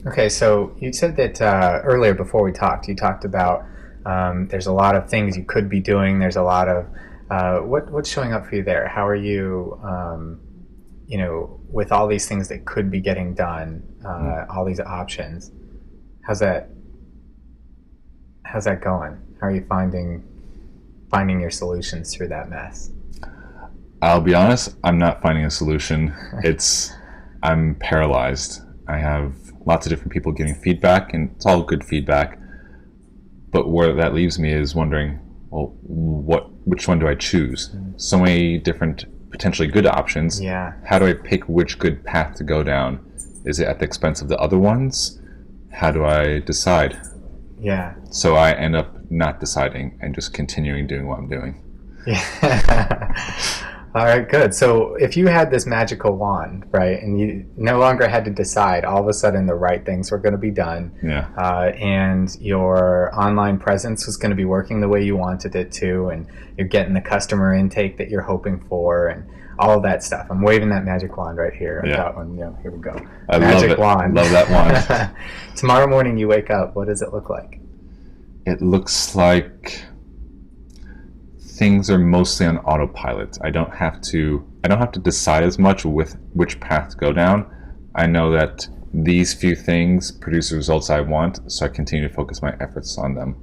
Okay, so you said that earlier before we talked, you talked about there's a lot of things you could be doing. There's a lot of what's showing up for you there. How are you, with all these things that could be getting done, all these options? How's that? How's that going? How are you finding your solutions through that mess? I'll be honest, I'm not finding a solution. I'm paralyzed. I have lots of different people giving feedback, and it's all good feedback. But where that leaves me is wondering, well, which one do I choose? So many different potentially good options. Yeah. How do I pick which good path to go down? Is it at the expense of the other ones? How do I decide? Yeah. So I end up not deciding and just continuing doing what I'm doing. Yeah. All right, good. So if you had this magical wand, right, and you no longer had to decide, all of a sudden the right things were going to be done, Yeah. and your online presence was going to be working the way you wanted it to, and you're getting the customer intake that you're hoping for, and all of that stuff. I'm waving that magic wand right here. I've Yeah. got one. Here we go. I Magic love it. wand. Love that wand. Tomorrow morning you wake up. What does it look like? It looks like things are mostly on autopilot. I don't have to decide as much with which path to go down. I know that these few things produce the results I want, so I continue to focus my efforts on them.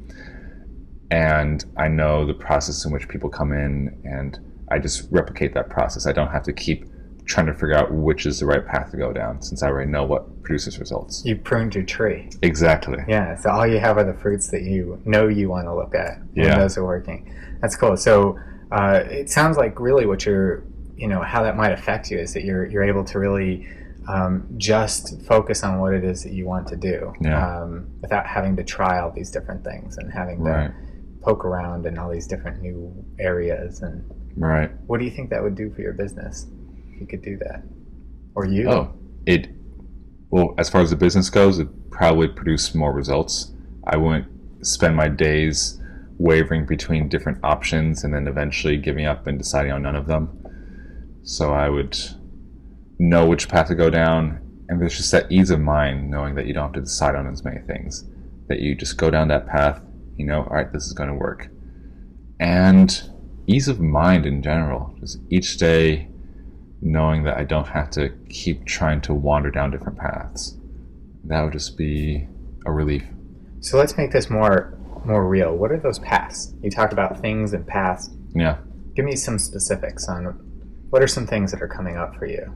And I know the process in which people come in, and I just replicate that process. I don't have to keep trying to figure out which is the right path to go down, since I already know what produces results. You pruned your tree. Exactly. Yeah, so all you have are the fruits that you know you want to look at when Yeah. those are working. That's cool. So it sounds like really what you're, how that might affect you is that you're able to really just focus on what it is that you want to do, Yeah. without having to try all these different things and having to Right. poke around in all these different new areas. And Right. what do you think that would do for your business if you could do that? Or you? Well, as far as the business goes, it probably produce more results. I wouldn't spend my days wavering between different options and then eventually giving up and deciding on none of them. So I would know which path to go down, and there's just that ease of mind knowing that you don't have to decide on as many things, that you just go down that path, all right, this is going to work. And ease of mind in general, just each day knowing that I don't have to keep trying to wander down different paths. That would just be a relief. So let's make this more real. What are those paths? You talk about things and paths. Yeah. Give me some specifics on what are some things that are coming up for you.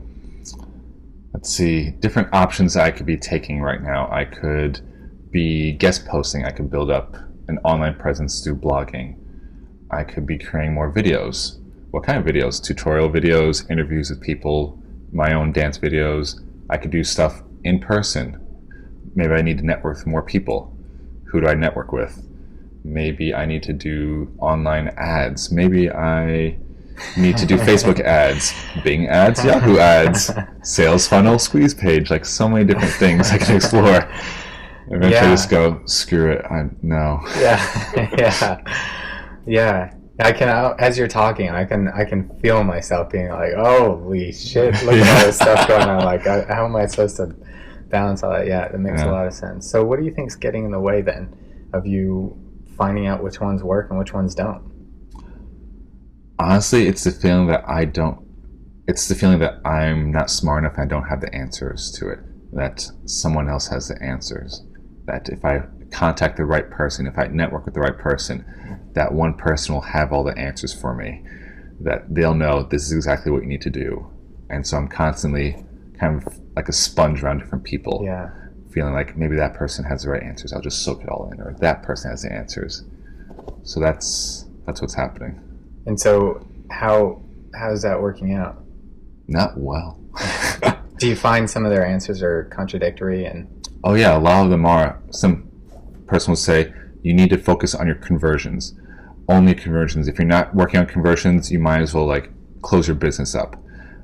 Let's see. Different options that I could be taking right now. I could be guest posting. I could build up an online presence through blogging. I could be creating more videos. What kind of videos? Tutorial videos, interviews with people, my own dance videos. I could do stuff in person. Maybe I need to network with more people. Who do I network with? Maybe I need to do online ads. Maybe I need to do Facebook ads, Bing ads, Yahoo ads, sales funnel, squeeze page, like so many different things I can explore. Eventually just go, screw it, no. Yeah. Yeah. I can, as you're talking, I can feel myself being like, holy shit, look at all this stuff going on. Like, how am I supposed to balance all that? Yeah, that makes a lot of sense. So what do you think's getting in the way then of you finding out which ones work and which ones don't? Honestly, it's the feeling that I'm not smart enough and I don't have the answers to it. That someone else has the answers. That if I contact the right person, if I network with the right person, that one person will have all the answers for me. That they'll know this is exactly what you need to do. And so I'm constantly kind of like a sponge around different people. Yeah. Feeling like maybe that person has the right answers. I'll just soak it all in. Or that person has the answers. So that's what's happening. And so how's that working out? Not well. Do you find some of their answers are contradictory? And Oh yeah, a lot of them are. Some person will say, you need to focus on your conversions. Only conversions. If you're not working on conversions, you might as well like close your business up.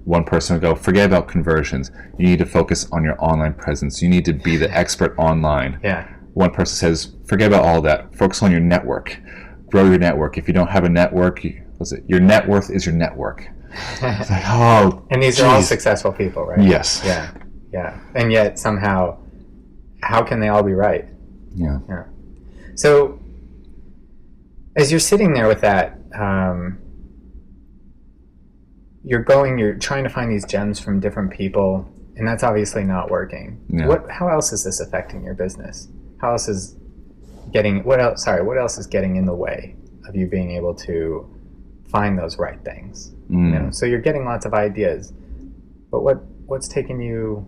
One person will go, forget about conversions. You need to focus on your online presence. You need to be the expert online. Yeah. One person says, forget about all that. Focus on your network. Grow your network. If you don't have a network, your net worth is your network. It's like, and these are all successful people, right? Yes. Yeah. And yet somehow how can they all be right? Yeah. Yeah. So as you're sitting there with that, you're trying to find these gems from different people, and that's obviously not working. Yeah. How else is this affecting your business? What else is getting in the way of you being able to find those right things? So you're getting lots of ideas, but what's taking you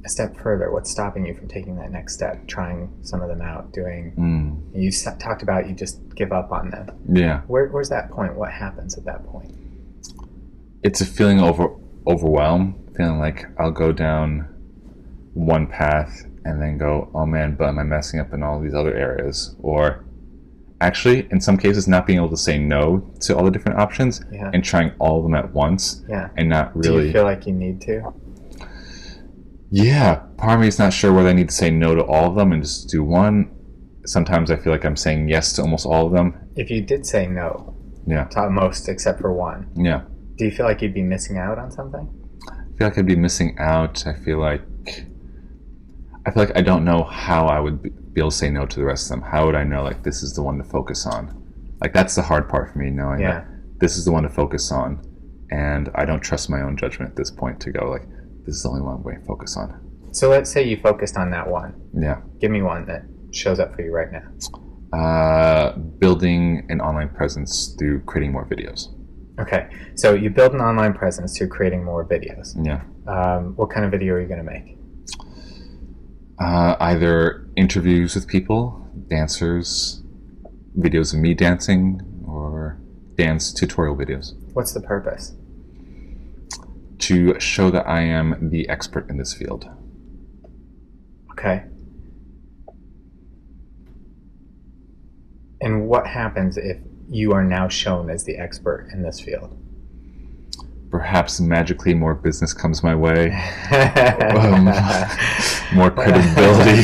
a step further? What's stopping you from taking that next step, trying some of them out, doing? You talked about you just give up on them. Yeah. Where's that point? What happens at that point? It's a feeling overwhelmed, feeling like I'll go down one path and then go, oh man, but am I messing up in all these other areas? Or actually, in some cases, not being able to say no to all the different options and trying all of them at once and not really... Do you feel like you need to? Yeah, part of me is not sure whether I need to say no to all of them and just do one. Sometimes I feel like I'm saying yes to almost all of them. If you did say no to most except for one, do you feel like you'd be missing out on something? I feel like I'd be missing out. I feel like I don't know how I would be able to say no to the rest of them. How would I know, like, this is the one to focus on? Like, that's the hard part for me, knowing that this is the one to focus on, and I don't trust my own judgment at this point to go, like, this is the only one I'm going to focus on. So let's say you focused on that one. Yeah. Give me one that shows up for you right now. Building an online presence through creating more videos. Okay, so you build an online presence through creating more videos. Yeah. What kind of video are you going to make? Either interviews with people, dancers, videos of me dancing, or dance tutorial videos. What's the purpose? To show that I am the expert in this field. Okay. And what happens if you are now shown as the expert in this field? Perhaps magically more business comes my way, more credibility.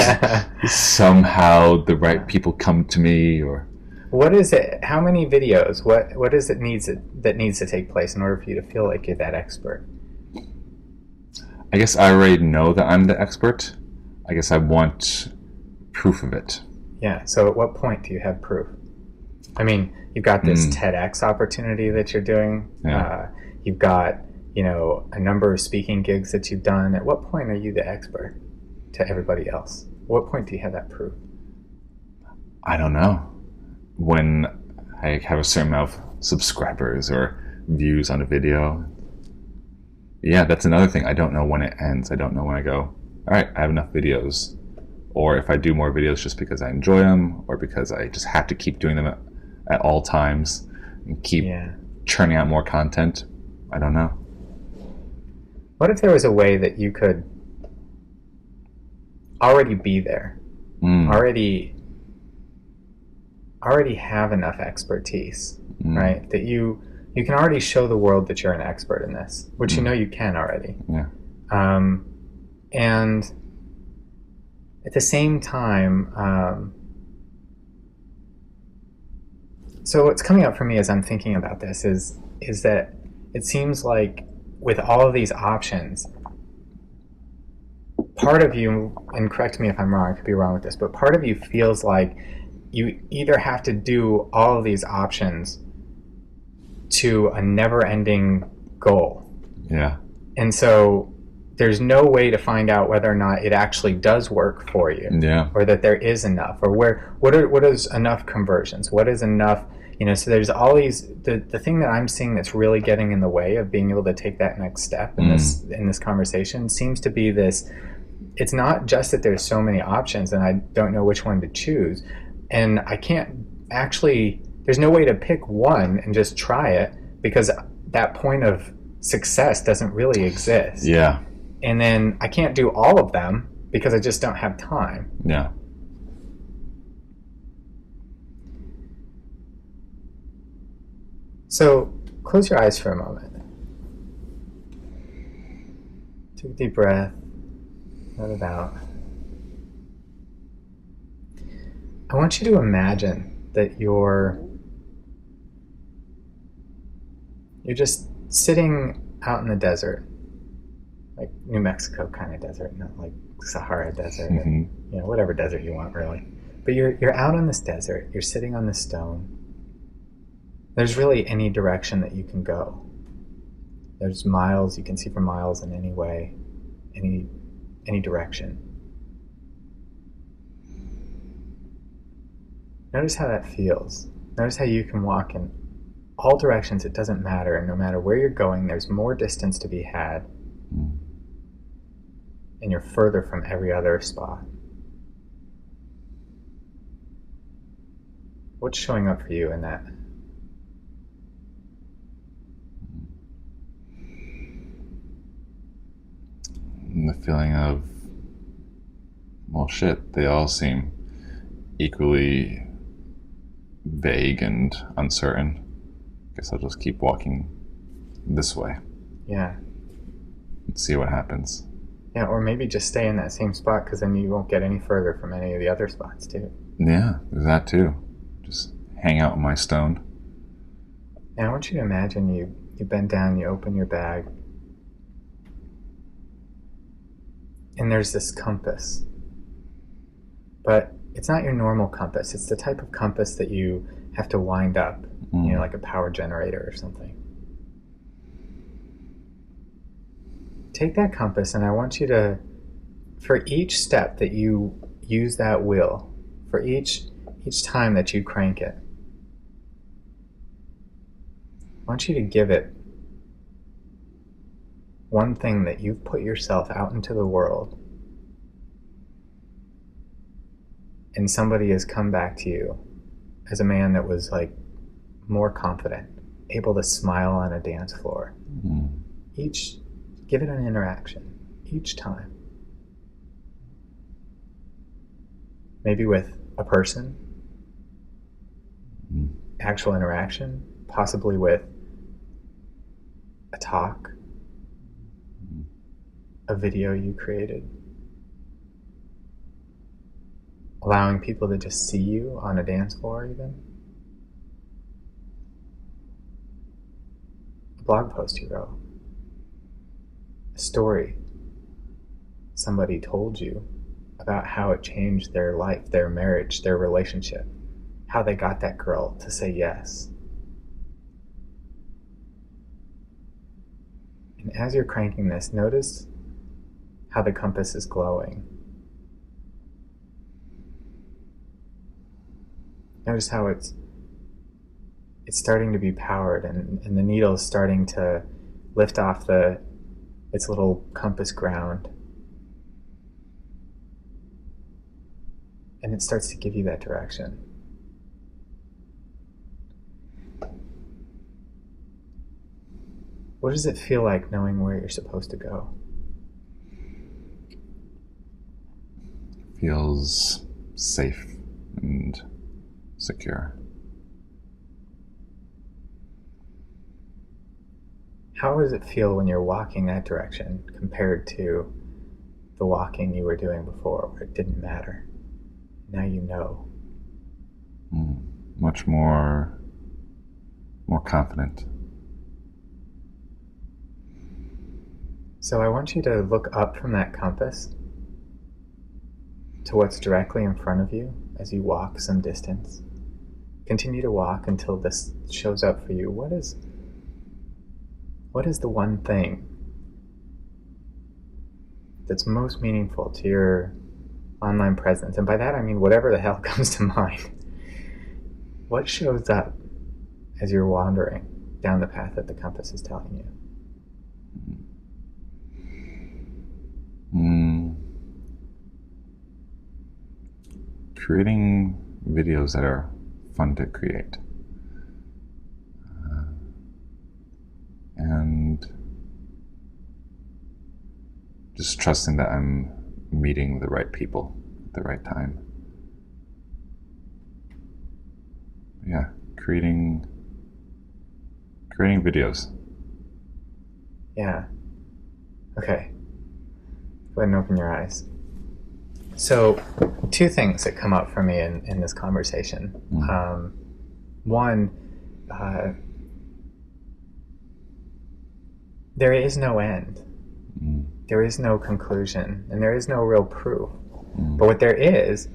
Somehow the right people come to me, or what is it? How many videos? What is it that needs to take place in order for you to feel like you're that expert? I guess I already know that I'm the expert. I guess I want proof of it. Yeah. So at what point do you have proof? I mean, you've got this TEDx opportunity that you're doing. Yeah. You've got, a number of speaking gigs that you've done. At what point are you the expert to everybody else? What point do you have that proof? I don't know. When I have a certain amount of subscribers or views on a video. Yeah, that's another thing. I don't know when it ends. I don't know when I go, all right, I have enough videos. Or if I do more videos just because I enjoy them, or because I just have to keep doing them at all times and keep churning out more content. I don't know. What if there was a way that you could already be there, already have enough expertise, right? That you can already show the world that you're an expert in this, which you know you can already. Yeah. And at the same time, so what's coming up for me as I'm thinking about this is that it seems like with all of these options, part of you, and correct me if I'm wrong, I could be wrong with this, but part of you feels like you either have to do all of these options to a never-ending goal. Yeah. And so there's no way to find out whether or not it actually does work for you. Yeah. Or that there is enough, or what is enough conversions? What is enough, so there's all these, the thing that I'm seeing that's really getting in the way of being able to take that next step in this conversation seems to be this. It's not just that there's so many options and I don't know which one to choose, and I can't actually, there's no way to pick one and just try it, because that point of success doesn't really exist. Yeah. And then I can't do all of them because I just don't have time. Yeah. So close your eyes for a moment. Take a deep breath. Let it out. I want you to imagine that you're just sitting out in the desert. like New Mexico kind of desert, not like Sahara desert, or, Mm-hmm. whatever desert you want, really. But you're out on this desert. You're sitting on this stone. There's really any direction that you can go. There's miles you can see for miles in any way, any direction. Notice how that feels. Notice how you can walk in all directions. It doesn't matter, and no matter where you're going, there's more distance to be had, and you're further from every other spot. What's showing up for you in that? And the feeling of, well, shit, they all seem equally vague and uncertain. Guess I'll just keep walking this way Yeah. and see what happens. Yeah, or maybe just stay in that same spot, because then you won't get any further from any of the other spots, too. Yeah, there's that too. Just hang out on my stone. And I want you to imagine you bend down, you open your bag, and there's this compass. But it's not your normal compass. It's the type of compass that you have to wind up, like a power generator or something. Take that compass, and I want you to, for each step that you use that wheel, for each time that you crank it, I want you to give it one thing that you've put yourself out into the world, and somebody has come back to you as a man that was like more confident, able to smile on a dance floor. Give it an interaction each time. Maybe with a person, actual interaction, possibly with a talk, a video you created, allowing people to just see you on a dance floor, even a blog post you wrote, a story somebody told you about how it changed their life, their marriage, their relationship, how they got that girl to say yes. And as you're cranking this, notice how the compass is glowing. Notice how it's starting to be powered, and the needle is starting to lift off its little compass ground. And it starts to give you that direction. What does it feel like knowing where you're supposed to go? Feels safe and secure. How does it feel when you're walking that direction compared to the walking you were doing before, where it didn't matter? Now you know. Much more confident. So I want you to look up from that compass to what's directly in front of you as you walk some distance. Continue to walk until this shows up for you. What is the one thing that's most meaningful to your online presence? And by that I mean whatever the hell comes to mind. What shows up as you're wandering down the path that the compass is telling you? Creating videos that are fun to create. And just trusting that I'm meeting the right people at the right time. Yeah, creating videos. Yeah. Okay. Go ahead and open your eyes. So, two things that come up for me in this conversation. One, there is no end. there is no conclusion and there is no real proof. Mm. But what there is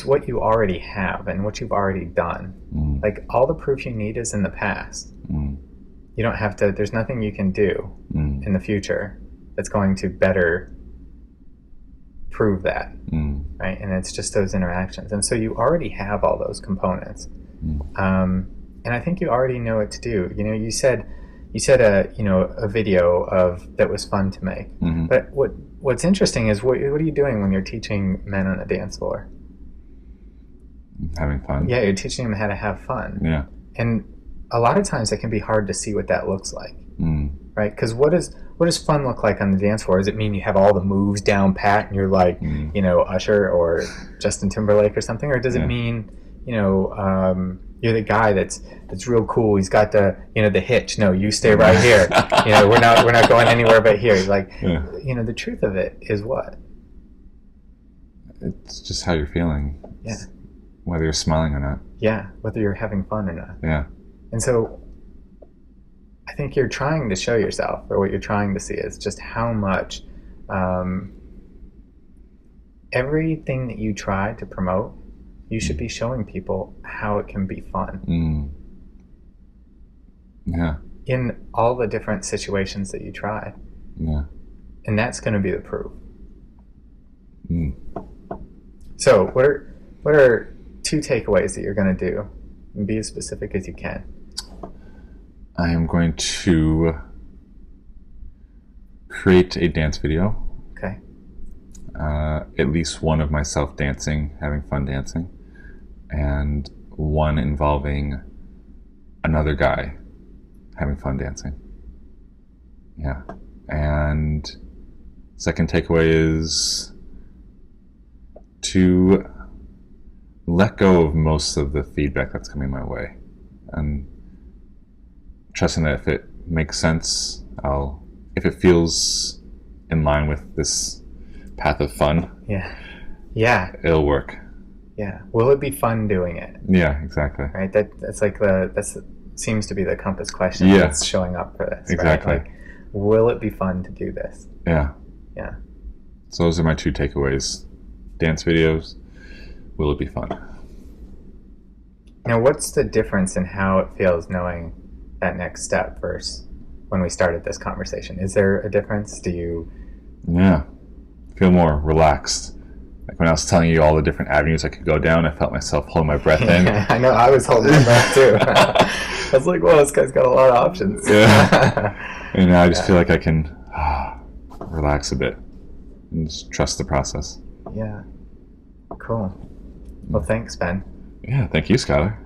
what you already have and what you've already done. Mm. Like, all the proof you need is in the past. Mm. You don't have to, there's nothing you can do in the future that's going to better prove that, right? And it's just those interactions. And so you already have all those components. And I think you already know what to do. You know, you said a video that was fun to make. Mm-hmm. But what's interesting is what are you doing when you're teaching men on the dance floor? Having fun. Yeah, you're teaching them how to have fun. Yeah. And a lot of times it can be hard to see what that looks like, right? Because what does fun look like on the dance floor? Does it mean you have all the moves down pat and you're like, Usher or Justin Timberlake or something? Or does it mean, you're the guy that's real cool. He's got the hitch. No, you stay right here. We're not going anywhere but here. Like, the truth of it is what? It's just how you're feeling. Yeah. Whether you're smiling or not. Yeah, whether you're having fun or not. Yeah. And so I think you're trying to show yourself, or what you're trying to see is just how much everything that you try to promote, you should be showing people how it can be fun. Yeah. In all the different situations that you try. Yeah. And that's going to be the proof. So what are 2 takeaways that you're going to do? And be as specific as you can. I am going to create a dance video. Okay. At least one of myself dancing, having fun dancing, and one involving another guy having fun dancing. Yeah. And second takeaway is to let go of most of the feedback that's coming my way, and trusting that if it makes sense, if it feels in line with this path of fun, it'll work. Yeah. Will it be fun doing it? Yeah, exactly. Right. That's like seems to be the compass question that's showing up for this. Exactly. Right? Like, will it be fun to do this? Yeah. Yeah. So those are my 2 takeaways. Dance videos. Will it be fun? Now, what's the difference in how it feels knowing that next step versus when we started this conversation? Is there a difference? Do you... Yeah. Feel more relaxed. Like when I was telling you all the different avenues I could go down, I felt myself holding my breath in. I know, I was holding my breath too. I was like, whoa, this guy's got a lot of options. Yeah. And now I just feel like I can relax a bit and just trust the process. Yeah. Cool. Well, thanks, Ben. Yeah, thank you, Skylar.